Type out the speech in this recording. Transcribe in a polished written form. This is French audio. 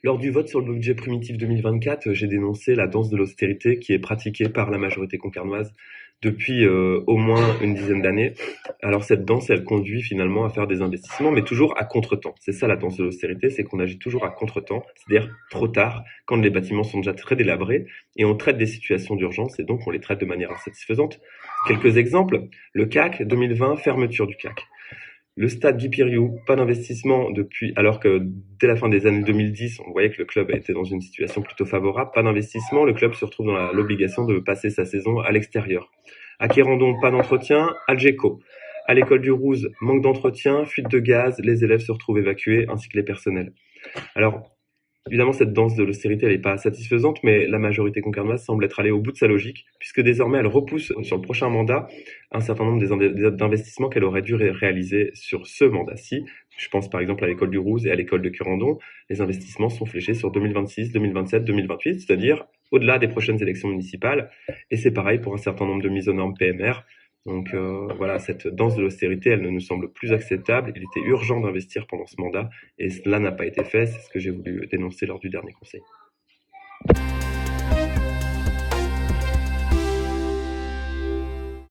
Lors du vote sur le budget primitif 2024, j'ai dénoncé la danse de l'austérité qui est pratiquée par la majorité concarnoise depuis au moins une dizaine d'années. Alors cette danse, elle conduit finalement à faire des investissements, mais toujours à contretemps. C'est ça la danse de l'austérité, c'est qu'on agit toujours à contretemps, c'est-à-dire trop tard, quand les bâtiments sont déjà très délabrés, et on traite des situations d'urgence, et donc on les traite de manière insatisfaisante. Quelques exemples, le CAC 2020, fermeture du CAC. Le stade Guy Piriou, pas d'investissement depuis, alors que dès la fin des années 2010, on voyait que le club était dans une situation plutôt favorable. Pas d'investissement, le club se retrouve dans l'obligation de passer sa saison à l'extérieur. À Quérandon, pas d'entretien. Algeco. À l'école du Rouse, manque d'entretien, fuite de gaz, les élèves se retrouvent évacués ainsi que les personnels. Alors, évidemment, cette danse de l'austérité, elle n'est pas satisfaisante, mais la majorité concarnoise semble être allée au bout de sa logique, puisque désormais elle repousse sur le prochain mandat un certain nombre d'investissements qu'elle aurait dû réaliser sur ce mandat-ci. Je pense par exemple à l'école du Rouse et à l'école de Curandon. Les investissements sont fléchés sur 2026, 2027, 2028, c'est-à-dire au-delà des prochaines élections municipales. Et c'est pareil pour un certain nombre de mises aux normes PMR. Donc voilà, cette danse de l'austérité, elle ne nous semble plus acceptable. Il était urgent d'investir pendant ce mandat et cela n'a pas été fait. C'est ce que j'ai voulu dénoncer lors du dernier conseil.